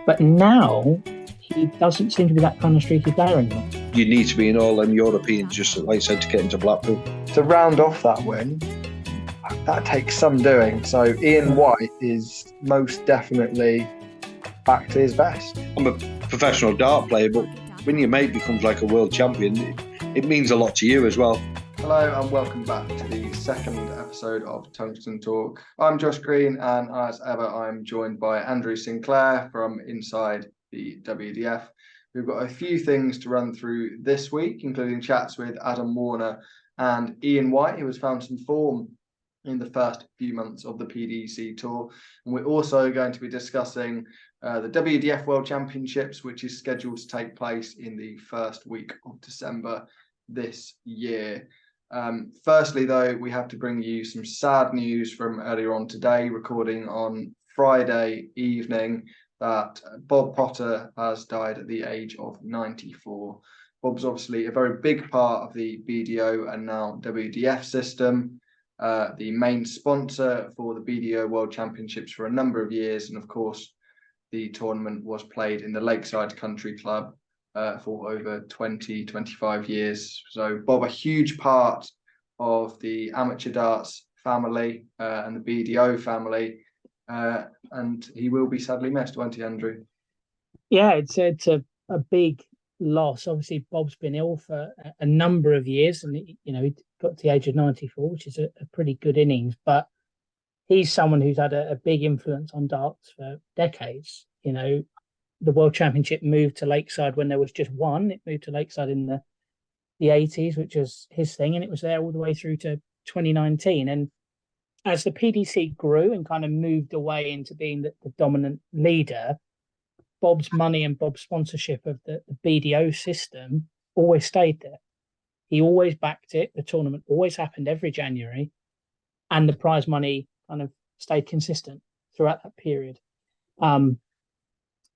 But now he doesn't seem to be that kind of streaky player anymore. You need to be in all them Europeans, just like I said, to get into Blackpool. To round off that win, that takes some doing. So Ian White is most definitely back to his best. I'm a professional dart player, but when your mate becomes like a world champion, it means a lot to you as well. Hello and welcome back to the second episode of Tungsten Talk. I'm Josh Green, and as ever I'm joined by Andrew Sinclair from inside the WDF. We've got a few things to run through this week, including chats with Adam Warner and Ian White, who has found some form in the first few months of the PDC Tour. And we're also going to be discussing the WDF World Championships, which is scheduled to take place in the first week of December this year. Firstly, though, we have to bring you some sad news from earlier on today, recording on Friday evening, that Bob Potter has died at the age of 94. Bob's obviously a very big part of the BDO and now WDF system, the main sponsor for the BDO World Championships for a number of years. And of course, the tournament was played in the Lakeside Country Club for over 25 years. So Bob, a huge part of the amateur darts family and the BDO family, and he will be sadly missed, won't he, Andrew? Yeah, it's a big loss. Obviously, Bob's been ill for a number of years, and he got to the age of 94, which is a pretty good innings. But he's someone who's had a big influence on darts for decades. The World Championship moved to Lakeside when there was just one. It moved to Lakeside in the 80s, which was his thing, and it was there all the way through to 2019. And as the PDC grew and kind of moved away into being the dominant leader, Bob's money and Bob's sponsorship of the BDO system always stayed there. He always backed it. The tournament always happened every January, and the prize money kind of stayed consistent throughout that period.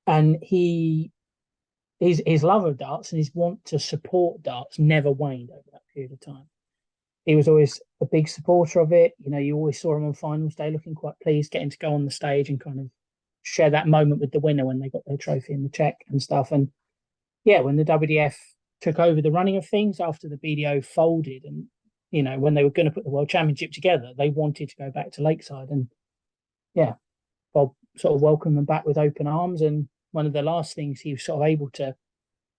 And his love of darts and his want to support darts never waned over that period of time. He was always a big supporter of it. You always saw him on finals day looking quite pleased, getting to go on the stage and kind of share that moment with the winner when they got their trophy and the check and stuff. And yeah, when the WDF took over the running of things after the BDO folded, and when they were going to put the World Championship together, they wanted to go back to Lakeside. And yeah, Bob sort of welcomed them back with open arms. And one of the last things he was sort of able to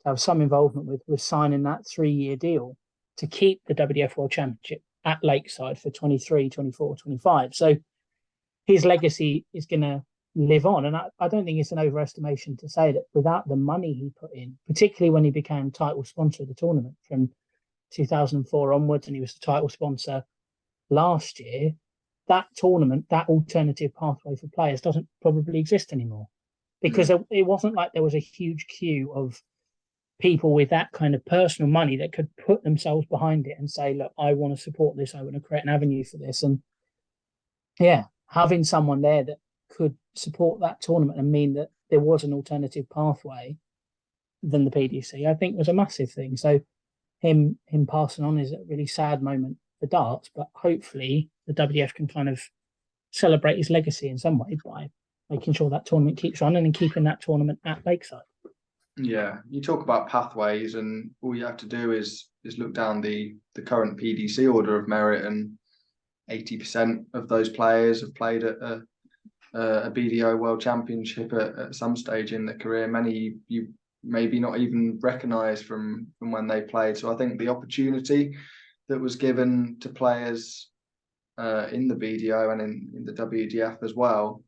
have some involvement with was signing that 3-year deal to keep the WDF World Championship at Lakeside for 23, 24, 25. So his legacy is going to live on. And I don't think it's an overestimation to say that without the money he put in, particularly when he became title sponsor of the tournament from 2004 onwards, and he was the title sponsor last year, that tournament, that alternative pathway for players doesn't probably exist anymore. Because it wasn't like there was a huge queue of people with that kind of personal money that could put themselves behind it and say, look, I want to support this. I want to create an avenue for this. And yeah, having someone there that could support that tournament and mean that there was an alternative pathway than the PDC, I think was a massive thing. So him passing on is a really sad moment for darts, but hopefully the WDF can kind of celebrate his legacy in some way by making sure that tournament keeps running and keeping that tournament at Lakeside. Yeah, you talk about pathways, and all you have to do is look down the current PDC order of merit, and 80% of those players have played at a BDO World Championship at some stage in their career. Many you maybe not even recognise from when they played. So I think the opportunity that was given to players in the BDO and in the WDF as well,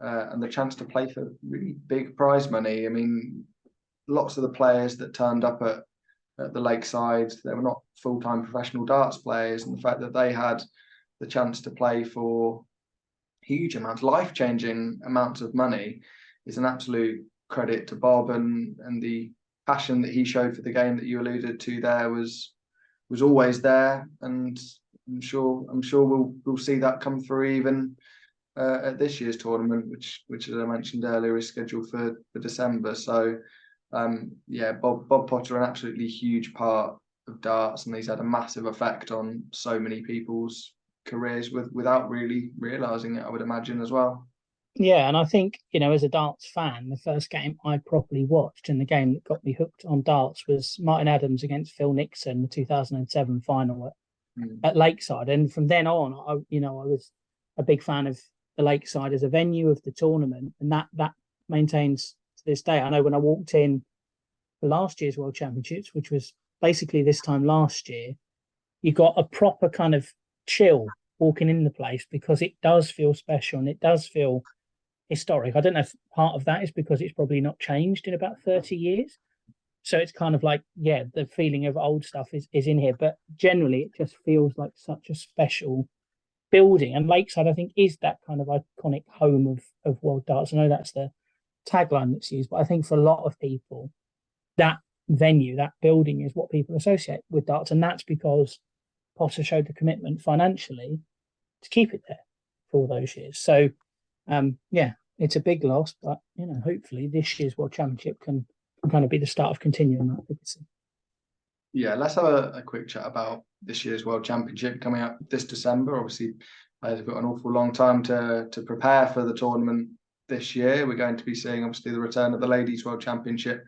and the chance to play for really big prize money. I mean, lots of the players that turned up at the Lakeside, they were not full-time professional darts players, and the fact that they had the chance to play for huge amounts, life-changing amounts of money, is an absolute credit to Bob, and the passion that he showed for the game that you alluded to there was always there, and I'm sure we'll see that come through even at this year's tournament, which as I mentioned earlier is scheduled for December. So Bob Potter, an absolutely huge part of darts, and he's had a massive effect on so many people's careers without really realising it, I would imagine, as well. Yeah, and I think, as a darts fan, the first game I properly watched and the game that got me hooked on darts was Martin Adams against Phil Nixon, the 2007 final at Lakeside. And from then on, I was a big fan of the Lakeside as a venue of the tournament, and that maintains to this day. I know when I walked in for last year's World Championships, which was basically this time last year, you got a proper kind of chill walking in the place because it does feel special and it does feel historic. I don't know if part of that is because it's probably not changed in about 30 years. So it's kind of like, yeah, the feeling of old stuff is in here. But generally, it just feels like such a special building. And Lakeside, I think, is that kind of iconic home of World Darts. I know that's the tagline that's used, but I think for a lot of people, that venue, that building is what people associate with darts. And that's because Potter showed the commitment financially to keep it there for all those years. So, yeah, it's a big loss, but hopefully this year's World Championship can kind of be the start of continuing that legacy. Yeah, let's have a quick chat about this year's World Championship coming up this December. Obviously, they've got an awful long time to prepare for the tournament this year. We're going to be seeing obviously the return of the Ladies World Championship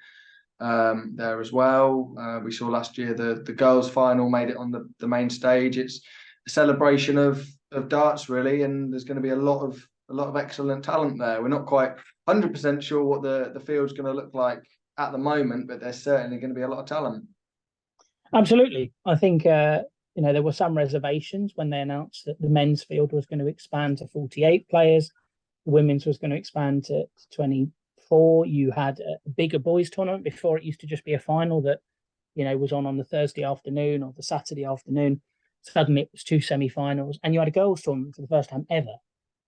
there as well. We saw last year the girls' final made it on the main stage. It's a celebration of darts, really, and there's going to be a lot of excellent talent there. We're not quite 100% sure what the field's going to look like at the moment, but there's certainly going to be a lot of talent. Absolutely. I think there were some reservations when they announced that the men's field was going to expand to 48 players, the women's was going to expand to 24. You had a bigger boys tournament. Before, it used to just be a final that was on the Thursday afternoon or the Saturday afternoon. Suddenly it was 2 semi-finals, and you had a girls tournament for the first time ever.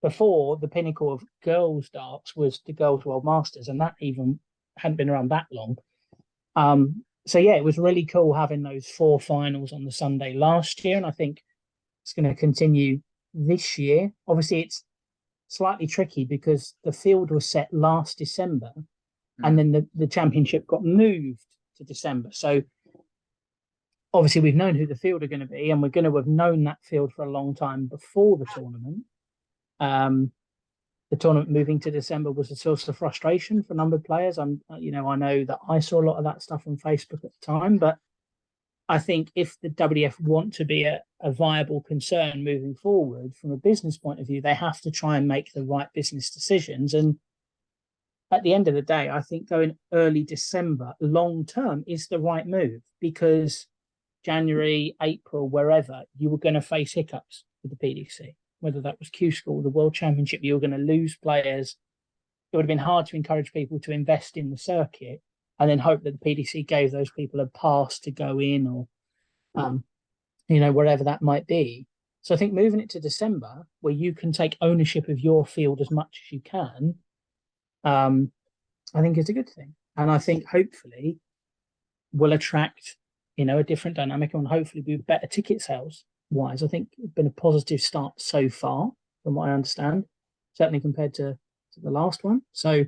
Before, the pinnacle of girls darts was the Girls World Masters, and that even hadn't been around that long. So yeah, it was really cool having those 4 finals on the Sunday last year, and I think it's going to continue this year. Obviously, it's slightly tricky because the field was set last December, and then the championship got moved to December. So obviously, we've known who the field are going to be, and we're going to have known that field for a long time before the tournament. The tournament moving to December was a source of frustration for a number of players. I know that I saw a lot of that stuff on Facebook at the time, but I think if the WDF want to be a viable concern moving forward from a business point of view, they have to try and make the right business decisions. And at the end of the day, I think going early December long term is the right move, because January, April, wherever, you were going to face hiccups with the PDC. Whether that was Q School, the World Championship, you were going to lose players. It would have been hard to encourage people to invest in the circuit and then hope that the PDC gave those people a pass to go in or, wherever that might be. So I think moving it to December, where you can take ownership of your field as much as you can, I think is a good thing. And I think hopefully will attract, a different dynamic and hopefully be better ticket sales wise. I think it's been a positive start so far, from what I understand, certainly compared to the last one. So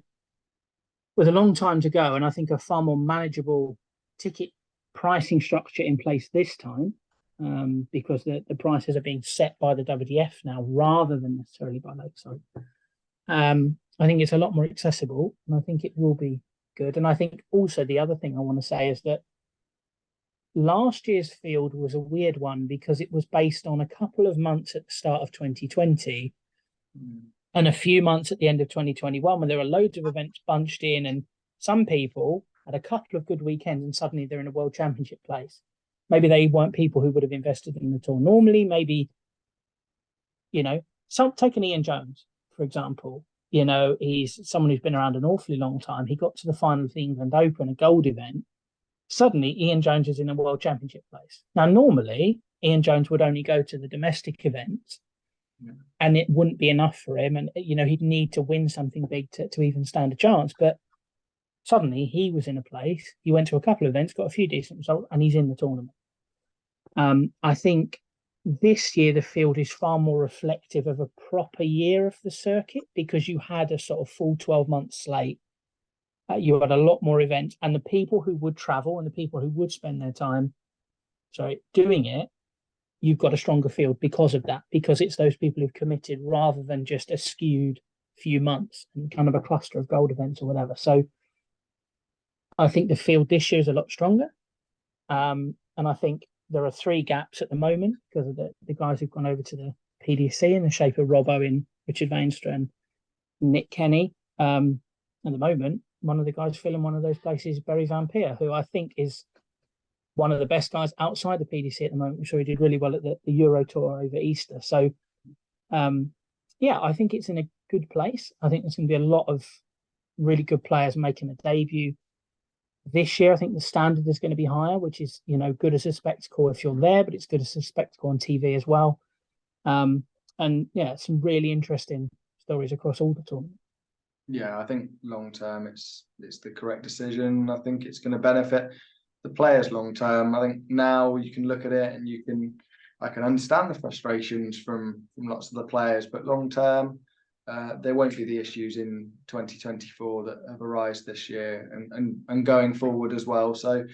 with a long time to go, and I think a far more manageable ticket pricing structure in place this time, because the prices are being set by the WDF now rather than necessarily by Lakeside. I think it's a lot more accessible, and I think it will be good. And I think also the other thing I want to say is that last year's field was a weird one because it was based on a couple of months at the start of 2020 and a few months at the end of 2021 when there were loads of events bunched in, and some people had a couple of good weekends and suddenly they're in a World Championship place. Maybe they weren't people who would have invested in the tour normally. Maybe, take an Ian Jones, for example. He's someone who's been around an awfully long time. He got to the final of the England Open, a gold event. Suddenly, Ian Jones is in a World Championship place. Now, normally, Ian Jones would only go to the domestic events, and it wouldn't be enough for him. And, he'd need to win something big to even stand a chance. But suddenly, he was in a place. He went to a couple of events, got a few decent results, and he's in the tournament. I think this year, the field is far more reflective of a proper year of the circuit because you had a sort of full 12-month slate. You had a lot more events, and the people who would travel and the people who would spend their time, doing it, you've got a stronger field because of that, because it's those people who've committed rather than just a skewed few months and kind of a cluster of gold events or whatever. So I think the field this year is a lot stronger. And I think there are 3 gaps at the moment because of the guys who've gone over to the PDC in the shape of Rob Owen, Richard Vainstra, and Nick Kenny. At the moment, one of the guys filling one of those places is Barry Van Peer, who I think is one of the best guys outside the PDC at the moment. I'm sure he did really well at the Euro Tour over Easter. So, I think it's in a good place. I think there's going to be a lot of really good players making a debut this year. I think the standard is going to be higher, which is, good as a spectacle if you're there, but it's good as a spectacle on TV as well. Some really interesting stories across all the tournaments. Yeah, I think long term it's the correct decision. I think it's going to benefit the players long term. I think now you can look at it and I can understand the frustrations from lots of the players, but long term, there won't be the issues in 2024 that have arisen this year and going forward as well. So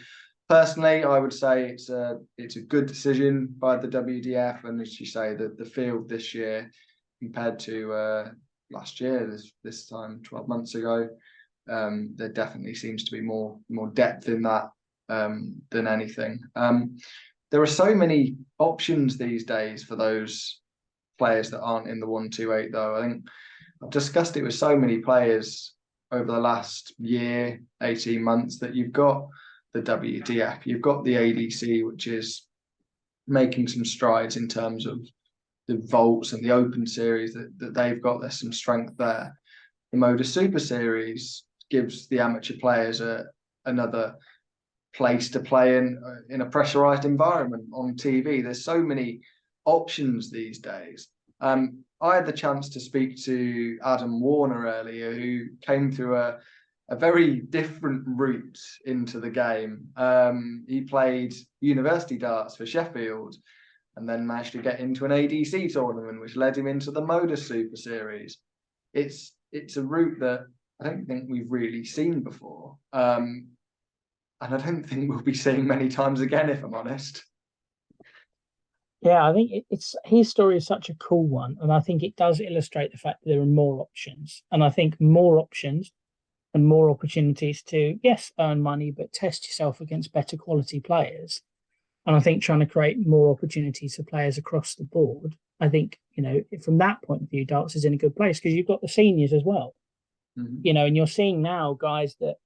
personally, I would say it's a good decision by the WDF, and as you say, the field this year compared to last year, this time 12 months ago, there definitely seems to be more depth in that than anything. There are so many options these days for those players that aren't in the 128 though. I think I've discussed it with so many players over the last year, 18 months, that you've got the WDF, you've got the ADC, which is making some strides in terms of the vaults and the open series that they've got. There's some strength there. The Moda Super Series gives the amateur players another place to play in a pressurized environment on TV. There's so many options these days. I had the chance to speak to Adam Warner earlier, who came through a very different route into the game. He played university darts for Sheffield and then managed to get into an ADC tournament, which led him into the Moda Super Series. It's a route that I don't think we've really seen before. And I don't think we'll be seeing many times again, if I'm honest. Yeah, I think his story is such a cool one, and I think it does illustrate the fact that there are more options. And I think more options and more opportunities to, yes, earn money, but test yourself against better quality players. And I think trying to create more opportunities for players across the board, I think, from that point of view, darts is in a good place because you've got the seniors as well. Mm-hmm. And you're seeing now guys that,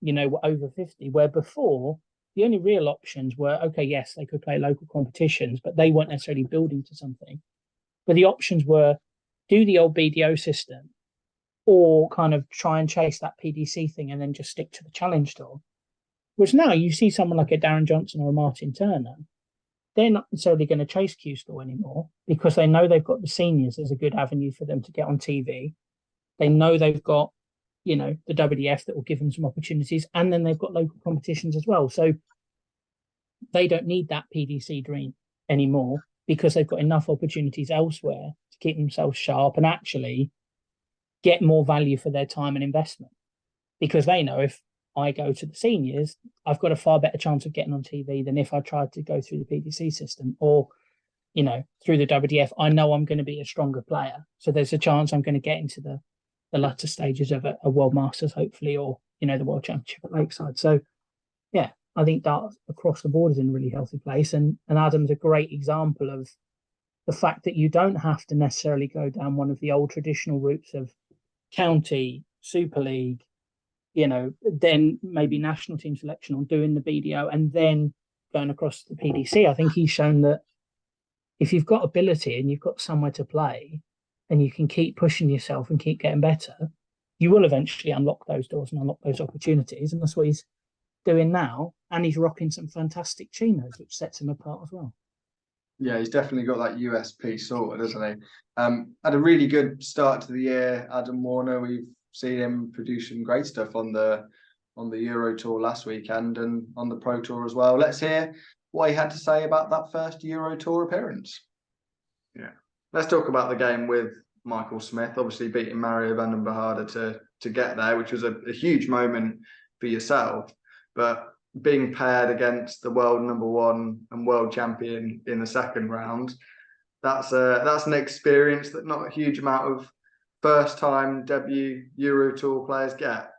were over 50, where before the only real options were, okay, yes, they could play local competitions, but they weren't necessarily building to something. But the options were do the old BDO system or kind of try and chase that PDC thing and then just stick to the challenge tour. Which now you see someone like a Darren Johnson or a Martin Turner, they're not necessarily going to chase Q-Store anymore because they know they've got the seniors as a good avenue for them to get on TV. They know they've got, the WDF that will give them some opportunities, and then they've got local competitions as well. So they don't need that PDC dream anymore because they've got enough opportunities elsewhere to keep themselves sharp and actually get more value for their time and investment. Because they know if I go to the seniors, I've got a far better chance of getting on TV than if I tried to go through the PDC system or, through the WDF. I know I'm going to be a stronger player. So there's a chance I'm going to get into the latter stages of a World Masters, hopefully, or, the World Championship at Lakeside. So, yeah, I think darts across the board is in a really healthy place. And Adam's a great example of the fact that you don't have to necessarily go down one of the old traditional routes of county, Super League, then maybe national team selection or doing the BDO and then going across the PDC. I think he's shown that if you've got ability and you've got somewhere to play and you can keep pushing yourself and keep getting better, you will eventually unlock those doors and unlock those opportunities. And that's what he's doing now. And he's rocking some fantastic chinos, which sets him apart as well. Yeah, he's definitely got that USP sorted, hasn't he? Had a really good start to the year, Adam Warner. We've seen him producing great stuff on the Euro Tour last weekend and on the Pro Tour as well. Let's hear what he had to say about that first Euro Tour appearance. Yeah, let's talk about the game with Michael Smith. Obviously beating Mario van den Behaarde to get there, which was a huge moment for yourself. But being paired against the world #1 and world champion in the second round, that's an experience that not a huge amount of first time debut Euro Tour players get.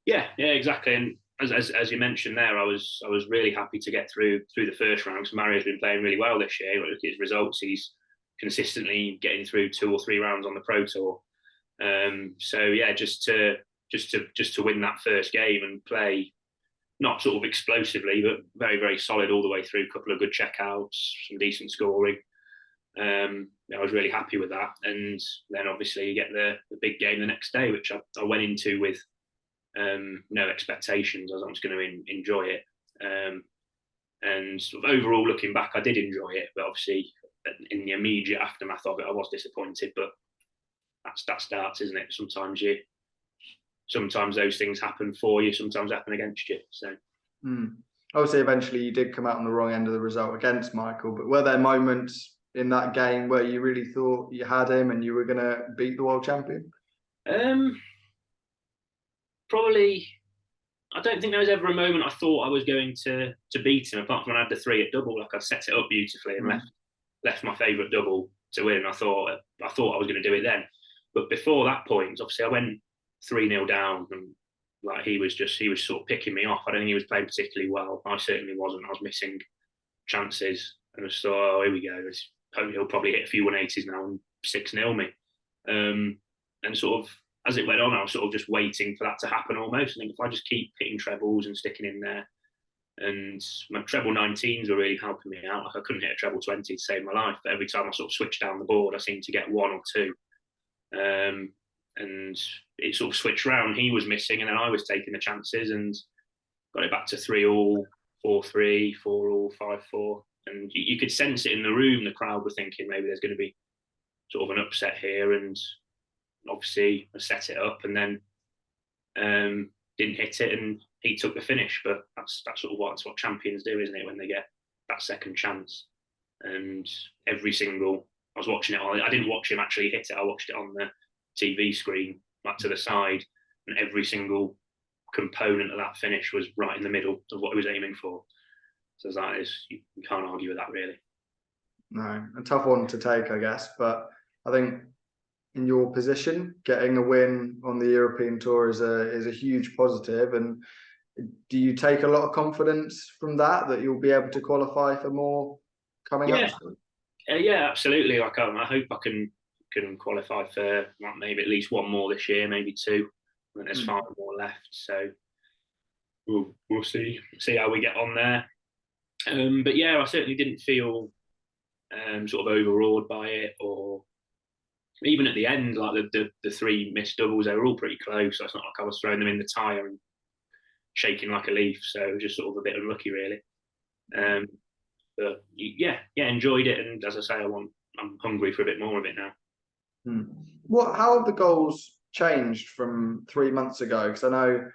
Yeah, exactly. And as you mentioned there, I was really happy to get through the first round because Mario's been playing really well this year. Look at his results; he's consistently getting through 2 or 3 rounds on the Pro Tour. So yeah, just to win that first game and play not sort of explosively, but very, very solid all the way through. A couple of good checkouts, some decent scoring. I was really happy with that. And then obviously you get the big game the next day, which I went into with no expectations. I was going to enjoy it. And sort of overall, looking back, I did enjoy it. But obviously, in the immediate aftermath of it, I was disappointed. But that's darts, isn't it? Sometimes those things happen for you, sometimes happen against you. So, obviously, eventually you did come out on the wrong end of the result against Michael. But were there moments in that game where you really thought you had him and you were going to beat the world champion? Probably. I don't think there was ever a moment I thought I was going to beat him, apart from when I had the 3 at double. Like I set it up beautifully and left my favourite double to win. I thought I was going to do it then. But before that point, obviously, I went 3-0 down, and like he was sort of picking me off. I don't think he was playing particularly well. I certainly wasn't. I was missing chances, and I just thought, oh, here we go. He'll probably hit a few 180s now and 6-0 me. And sort of as it went on, I was sort of just waiting for that to happen almost. I think if I just keep hitting trebles and sticking in there, and my treble 19s were really helping me out. Like I couldn't hit a treble 20 to save my life, but every time I sort of switched down the board, I seemed to get 1 or 2. And it sort of switched round. He was missing, and then I was taking the chances and got it back to 3-all, 4-3, 4-all, 5-4. And you could sense it in the room. The crowd were thinking maybe there's going to be sort of an upset here. And obviously I set it up and then didn't hit it, and he took the finish. But that's sort of what champions do, isn't it? When they get that second chance. And every single, I was watching it on, I didn't watch him actually hit it. I watched it on the TV screen, like to the side, and every single component of that finish was right in the middle of what he was aiming for. So that is, you can't argue with that, really. No, a tough one to take, I guess. But I think in your position, getting a win on the European Tour is a huge positive. And do you take a lot of confidence from that you'll be able to qualify for more coming up? Yeah, absolutely. Like I hope I can qualify for maybe at least 1 more this year, maybe 2. And there's 5 more left, so we'll see how we get on there. But yeah, I certainly didn't feel sort of overawed by it, or even at the end, like the 3 missed doubles, they were all pretty close. So it's not like I was throwing them in the tyre and shaking like a leaf. So it was just sort of a bit unlucky, really. But yeah, enjoyed it, and as I say, I'm hungry for a bit more of it now. How have the goals changed from 3 months ago? Because I know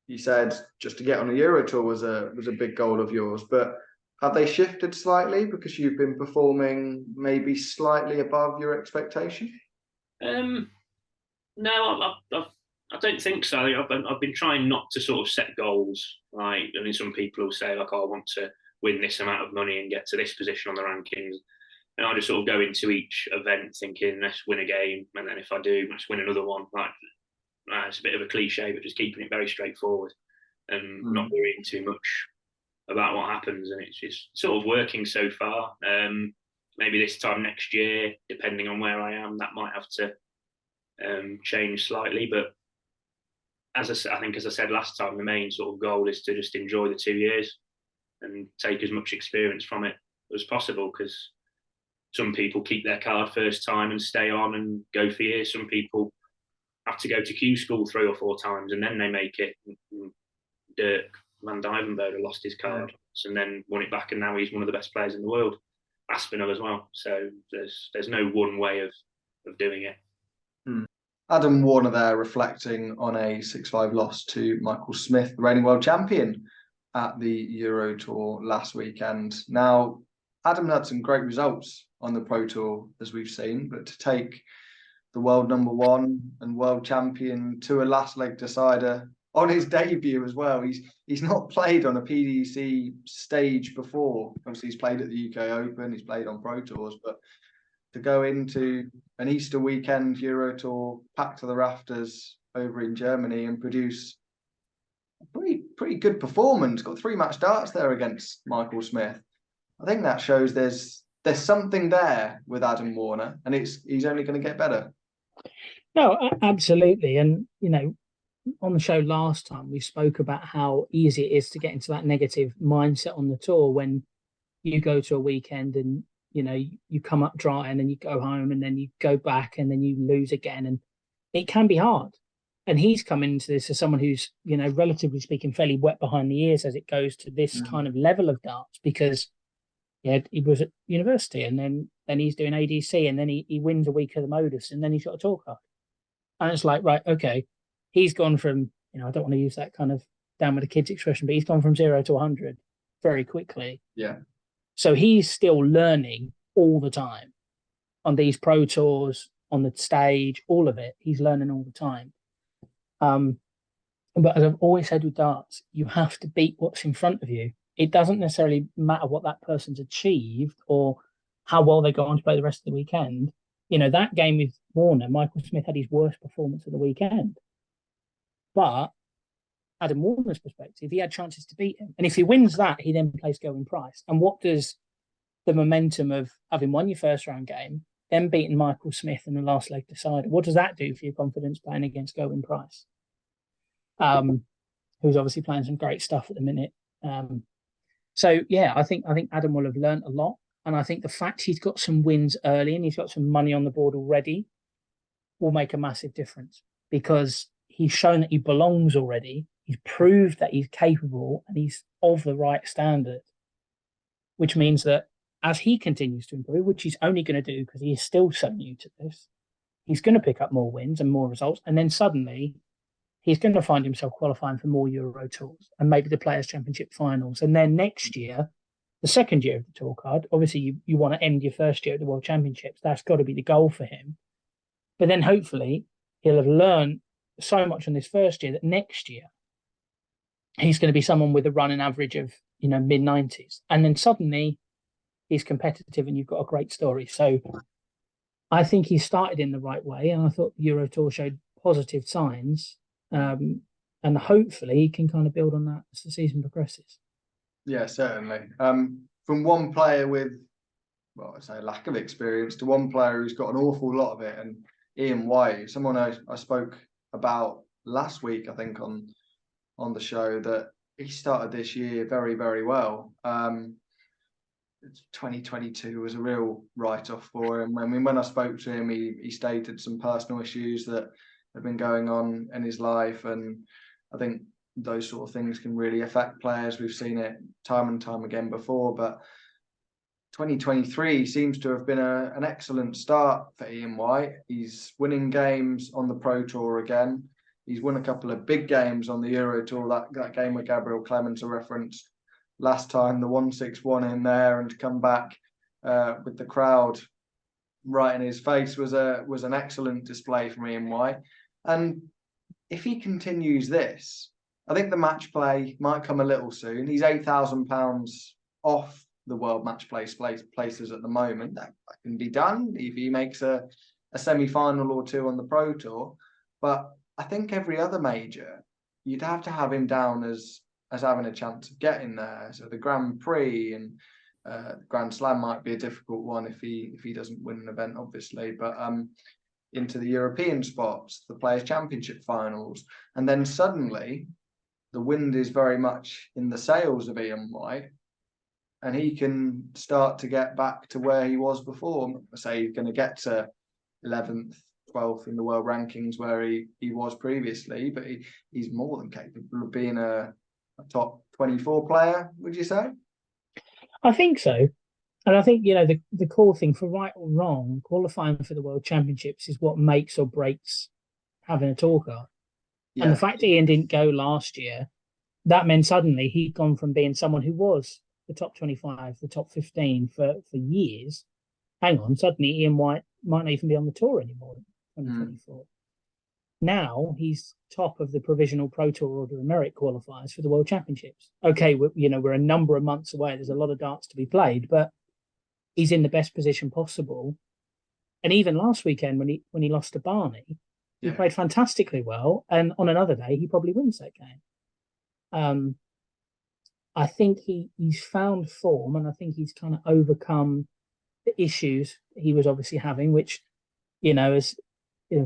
you said just to get on a Euro Tour was a big goal of yours, but have they shifted slightly because you've been performing maybe slightly above your expectation? No, I don't think so. I've been trying not to sort of set goals. Like, I mean, some people will say like, oh, I want to win this amount of money and get to this position on the rankings. And I just sort of go into each event thinking, let's win a game, and then if I do, let's win another one. Like, it's a bit of a cliche, but just keeping it very straightforward and not worrying too much about what happens. And it's just sort of working so far. Maybe this time next year, depending on where I am, that might have to change slightly. But I think as I said last time, the main sort of goal is to just enjoy the 2 years and take as much experience from it as possible, because some people keep their card first time and stay on and go for years. Some people have to go to Q school 3 or 4 times and then they make it. Dirk Van Dijvenbode lost his card and then won it back, and now he's one of the best players in the world. Aspinall as well. So there's no one way of doing it. Adam Warner there reflecting on a 6-5 loss to Michael Smith, the reigning world champion at the Euro Tour last weekend. Now, Adam had some great results on the Pro Tour, as we've seen, but to take the world #1 and world champion to a last leg decider on his debut as well. He's not played on a PDC stage before. Obviously, he's played at the UK Open, he's played on Pro Tours, but to go into an Easter weekend Euro Tour packed to the rafters over in Germany and produce a pretty good performance. Got 3 match darts there against Michael Smith. I think that shows there's something there with Adam Warner, and he's only going to get better. No, absolutely. And, you know, on the show last time, we spoke about how easy it is to get into that negative mindset on the tour when you go to a weekend and, you know, you come up dry and then you go home and then you go back and then you lose again. And it can be hard. And he's come into this as someone who's, you know, relatively speaking, fairly wet behind the ears as it goes to this kind of level of darts, because he was at university and then he's doing ADC and then he wins a week of the Modus and then he's got a tour card. And it's like, right, okay, he's gone from, you know, I don't want to use that kind of down with the kids expression, but he's gone from 0 to 100 very quickly. Yeah. So he's still learning all the time on these pro tours, on the stage, all of it. He's learning all the time. But as I've always said with darts, you have to beat what's in front of you. It doesn't necessarily matter what that person's achieved or how well they go on to play the rest of the weekend. You know, that game with Warner, Michael Smith had his worst performance of the weekend. But Adam Warner's perspective, he had chances to beat him. And if he wins that, he then plays Going Price. And what does the momentum of having won your first round game, then beating Michael Smith in the last leg decider, what does that do for your confidence playing against Going Price? Who's obviously playing some great stuff at the minute. So yeah, I think Adam will have learned a lot. And I think the fact he's got some wins early and he's got some money on the board already will make a massive difference, because he's shown that he belongs already. He's proved that he's capable and he's of the right standard, which means that as he continues to improve, which he's only going to do because he is still so new to this, he's going to pick up more wins and more results. And then suddenly he's going to find himself qualifying for more Euro Tours and maybe the Players' Championship finals. And then next year, the second year of the tour card, obviously you want to end your first year at the World Championships. That's got to be the goal for him. But then hopefully he'll have learned so much on this first year that next year he's going to be someone with a running average of, you know, mid-90s. And then suddenly he's competitive and you've got a great story. So I think he started in the right way. And I thought the Euro Tour showed positive signs. And hopefully he can kind of build on that as the season progresses. Yeah, certainly. From one player with, well, I say lack of experience, to one player who's got an awful lot of it, and Ian White, someone I spoke about last week, I think, on the show, that he started this year very, very well. 2022 was a real write-off for him. I mean, when I spoke to him, he stated some personal issues that have been going on in his life, and I think those sort of things can really affect players. We've seen it time and time again before, but 2023 seems to have been an excellent start for Ian White. He's winning games on the Pro Tour again. He's won a couple of big games on the Euro Tour. That game with Gabriel Clemens, I referenced last time, the 1-6-1 in there, and to come back with the crowd right in his face was an excellent display from Ian White. And if he continues this, I think the match play might come a little soon. He's £8,000 off the world match places at the moment. That can be done if he makes a semi-final or two on the Pro Tour. But I think every other major, you'd have to have him down as having a chance of getting there. So the Grand Prix and Grand Slam might be a difficult one if he doesn't win an event, obviously. But into the European spots, the Players' Championship finals, and then suddenly the wind is very much in the sails of Ian White, and he can start to get back to where he was before. I'm not going to say he's going to get to 11th, 12th in the world rankings where he was previously, but he's more than capable of being a top 24 player, would you say? I think so. And I think, you know, the core thing, for right or wrong, qualifying for the World Championships is what makes or breaks having a tour card. Yeah. And the fact that Ian didn't go last year, that meant suddenly he'd gone from being someone who was the top 25, the top 15 for years. Hang on, suddenly Ian White might not even be on the tour anymore in 2024. Now he's top of the provisional Pro Tour Order of Merit qualifiers for the World Championships. Okay, we're a number of months away. There's a lot of darts to be played, but he's in the best position possible And even last weekend when he lost to Barney, he Yeah. played fantastically well. And on another day, he probably wins that game. I think he's found form, and I think he's kind of overcome the issues he was obviously having, which, as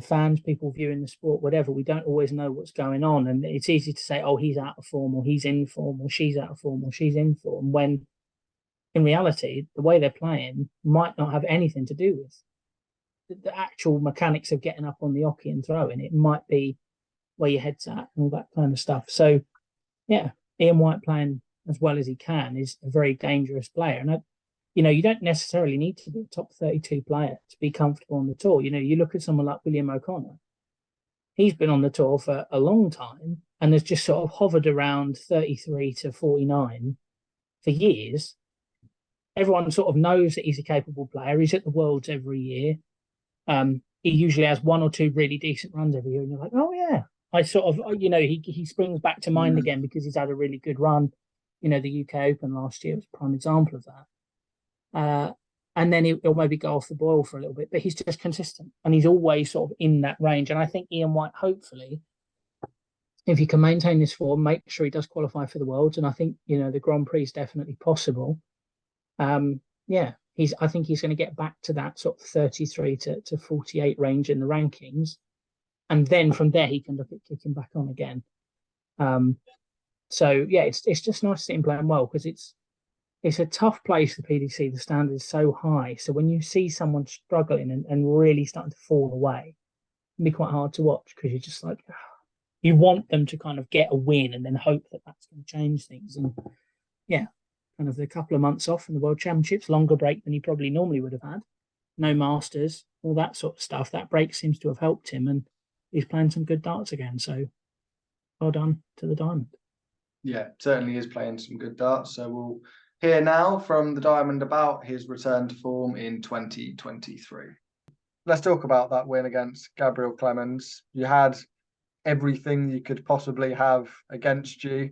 fans, people viewing the sport, whatever, we don't always know what's going on. And it's easy to say, oh, he's out of form, or he's in form, or she's out of form, or she's in form, when in reality, the way they're playing might not have anything to do with the actual mechanics of getting up on the oche and throwing. It might be where your head's at and all that kind of stuff. So, yeah, Ian White playing as well as he can is a very dangerous player. And, you don't necessarily need to be a top 32 player to be comfortable on the tour. You look at someone like William O'Connor. He's been on the tour for a long time and has just sort of hovered around 33 to 49 for years. Everyone sort of knows that he's a capable player. He's at the Worlds every year. He usually has one or two really decent runs every year, and you're like, oh yeah. I sort of, he springs back to mind again because he's had a really good run. The UK Open last year was a prime example of that. And then he'll maybe go off the boil for a little bit, but he's just consistent and he's always sort of in that range. And I think Ian White, hopefully, if he can maintain this form, make sure he does qualify for the Worlds, and I think the Grand Prix is definitely possible. I think he's going to get back to that sort of 33 to 48 range in the rankings, and then from there he can look at kicking back on again. It's just nice to see him playing well, because it's a tough place, the PDC. The standard is so high, so when you see someone struggling and really starting to fall away, it can be quite hard to watch, because you're just like, you want them to kind of get a win and then hope that that's going to change things. And kind of the couple of months off from the World Championships, longer break than he probably normally would have had, no Masters, all that sort of stuff. That break seems to have helped him, and he's playing some good darts again. So well done to the Diamond. Yeah, certainly is playing some good darts. So we'll hear now from the Diamond about his return to form in 2023. Let's talk about that win against Gabriel Clemens. You had everything you could possibly have against you.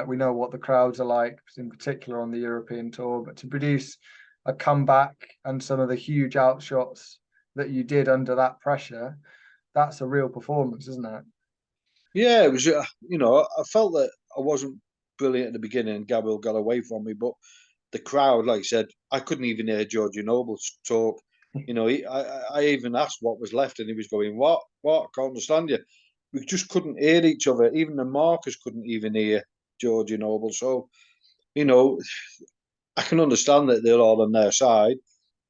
We know what the crowds are like, in particular on the European tour, but to produce a comeback and some of the huge outshots that you did under that pressure, that's a real performance, isn't it? Yeah, it was, I felt that I wasn't brilliant at the beginning and Gabriel got away from me, but the crowd, like I said, I couldn't even hear Georgie Noble talk. I even asked what was left and he was going, what? Can't understand you. We just couldn't hear each other. Even the markers couldn't even hear Georgie Noble. So, I can understand that they're all on their side,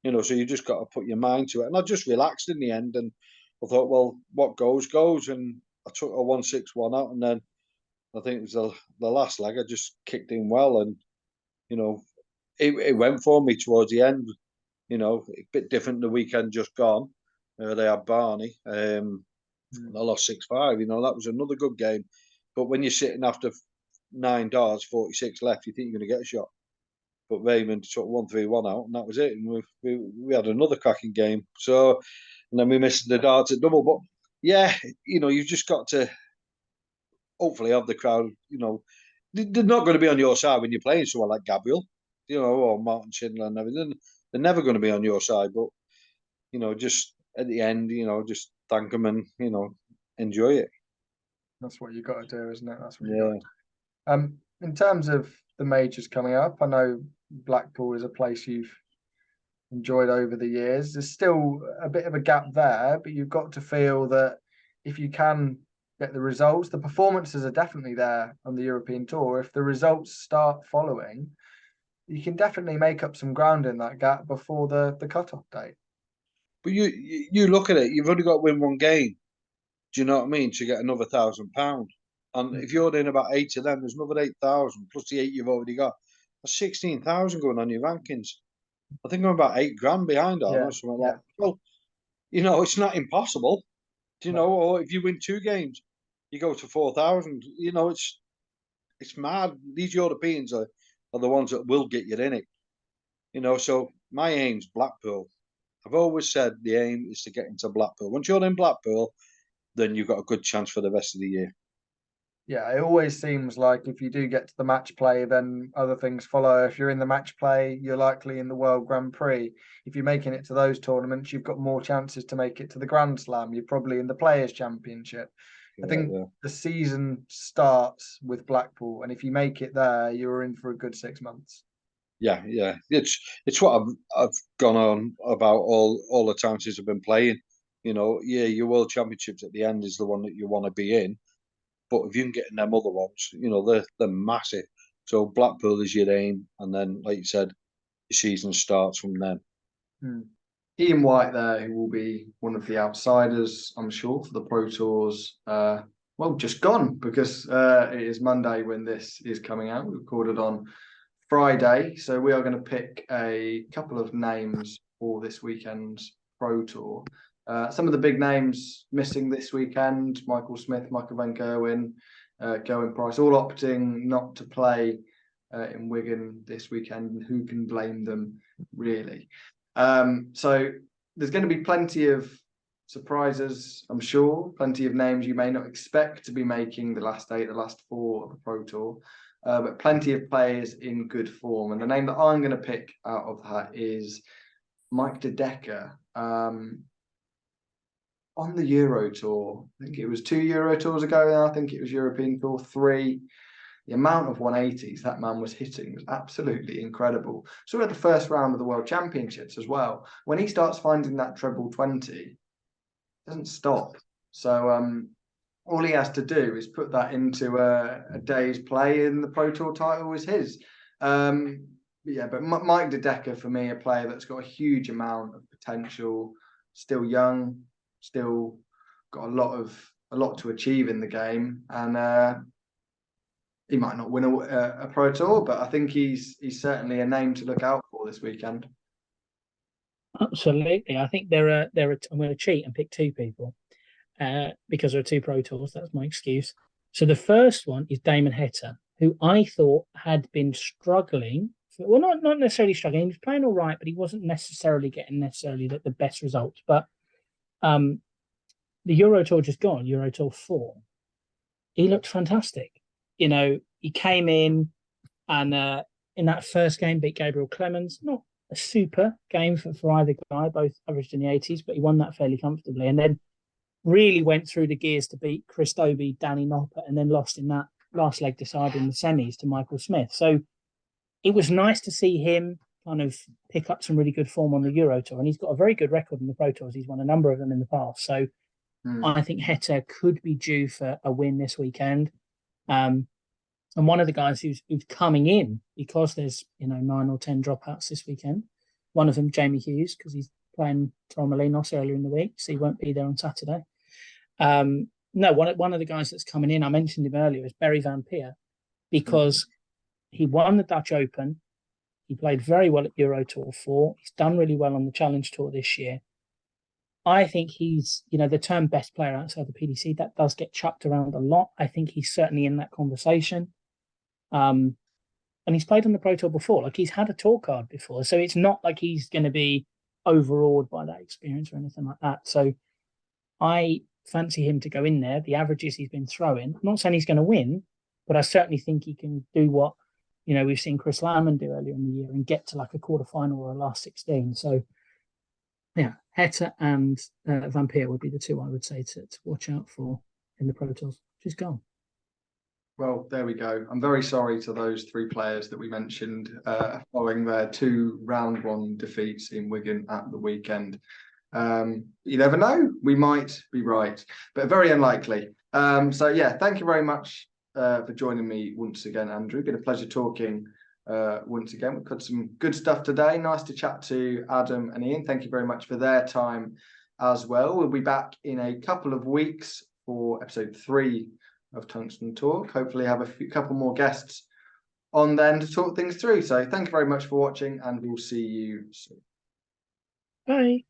so you just got to put your mind to it. And I just relaxed in the end and I thought, well, what goes. And I took a 1-6-1 out, and then I think it was the last leg, I just kicked in well, and, it went for me towards the end, a bit different the weekend just gone. They had Barney. I lost 6-5, that was another good game. But when you're sitting after 9 darts, 46 left, you think you're going to get a shot. But Raymond took 1-3-1 out, and that was it. And we had another cracking game. So, and then we missed the darts at double. But yeah, you've just got to hopefully have the crowd. They're not going to be on your side when you're playing someone like Gabriel, or Martin Schindler and everything. They're never going to be on your side. But just at the end, just thank them and enjoy it. That's what you got to do, isn't it? That's what you got to do. In terms of the majors coming up, I know Blackpool is a place you've enjoyed over the years. There's still a bit of a gap there, but you've got to feel that if you can get the results, the performances are definitely there on the European tour. If the results start following, you can definitely make up some ground in that gap before the cut-off date. But you look at it, you've only got to win one game. Do you know what I mean? To get another £1,000. And if you're in about 8 of them, there's another 8,000 plus the 8 you've already got. That's 16,000 going on your rankings. I think I'm about 8 grand behind on or something like that. Well, it's not impossible. Or if you win 2 games, you go to 4,000. It's mad. These Europeans are the ones that will get you in it. So my aim's Blackpool. I've always said the aim is to get into Blackpool. Once you're in Blackpool, then you've got a good chance for the rest of the year. Yeah, it always seems like if you do get to the match play, then other things follow. If you're in the match play, you're likely in the World Grand Prix. If you're making it to those tournaments, you've got more chances to make it to the Grand Slam. You're probably in the Players' Championship. I think the season starts with Blackpool, and if you make it there, you're in for a good 6 months. Yeah. It's what I've gone on about all the times since I've been playing. Your World Championships at the end is the one that you want to be in. But if you can get in them other ones, they're massive. So Blackpool is your aim, and then, like you said, the season starts from then. Ian White there, who will be one of the outsiders, I'm sure, for the Pro Tours. Just gone, because it is Monday when this is coming out. We recorded on Friday, so we are going to pick a couple of names for this weekend's Pro Tour. Some of the big names missing this weekend: Michael Smith, Michael Van Gerwen, Gerwyn Price, all opting not to play in Wigan this weekend. Who can blame them, really? So there's going to be plenty of surprises, I'm sure, plenty of names you may not expect to be making the last 8, the last 4 of the Pro Tour, but plenty of players in good form. And the name that I'm going to pick out of that is Mike De Decker. On the Euro Tour, I think it was 2 Euro Tours ago now, I think it was European Tour 3. The amount of 180s that man was hitting was absolutely incredible. So at the first round of the World Championships as well, when he starts finding that treble 20, it doesn't stop. So all he has to do is put that into a day's play, and the Pro Tour title is his. But Mike De Decker, for me, a player that's got a huge amount of potential, still young, still got a lot to achieve in the game, and he might not win a Pro Tour, but I think he's certainly a name to look out for this weekend. Absolutely, I think I'm going to cheat and pick 2 people because there are 2 Pro Tours. That's my excuse. So the first one is Damon Heta, who I thought had been struggling. Well, not necessarily struggling. He was playing all right, but he wasn't necessarily getting the best results. But the Euro Tour just gone, Euro Tour 4. He looked fantastic. He came in and in that first game beat Gabriel Clemens. Not a super game for either guy, both averaged in the 80s, but he won that fairly comfortably. And then really went through the gears to beat Chris Dobie, Danny Noppert, and then lost in that last leg decider in the semis to Michael Smith. So it was nice to see him kind of pick up some really good form on the Euro Tour. And he's got a very good record in the Pro Tours. He's won a number of them in the past. So I think Heta could be due for a win this weekend. And one of the guys who's coming in, because there's 9 or 10 dropouts this weekend, one of them Jamie Hughes, because he's playing Torremolinos earlier in the week, so he won't be there on Saturday. One of the guys that's coming in, I mentioned him earlier, is Barry Van Peer, because he won the Dutch Open. He played very well at Euro Tour 4. He's done really well on the Challenge Tour this year. I think he's, the term best player outside the PDC, that does get chucked around a lot. I think he's certainly in that conversation. And he's played on the Pro Tour before. Like, he's had a tour card before. So it's not like he's going to be overawed by that experience or anything like that. So I fancy him to go in there. The averages he's been throwing, I'm not saying he's going to win, but I certainly think he can do what, we've seen Chris Landman do earlier in the year and get to like a quarterfinal or a last 16. So yeah, Heta and Van Peer would be the 2 I would say to watch out for in the Pro Tours. Just gone. Well, there we go. I'm very sorry to those 3 players that we mentioned following their 2 round 1 defeats in Wigan at the weekend. You never know, we might be right, but very unlikely. Thank you very much for joining me once again, Andrew. Been a pleasure talking once again. We've got some good stuff today. Nice to chat to Adam and Ian. Thank you very much for their time as well. We'll be back in a couple of weeks for episode 3 of Tungsten Talk. Hopefully have a couple more guests on then to talk things through. So thank you very much for watching, and we'll see you soon. Bye.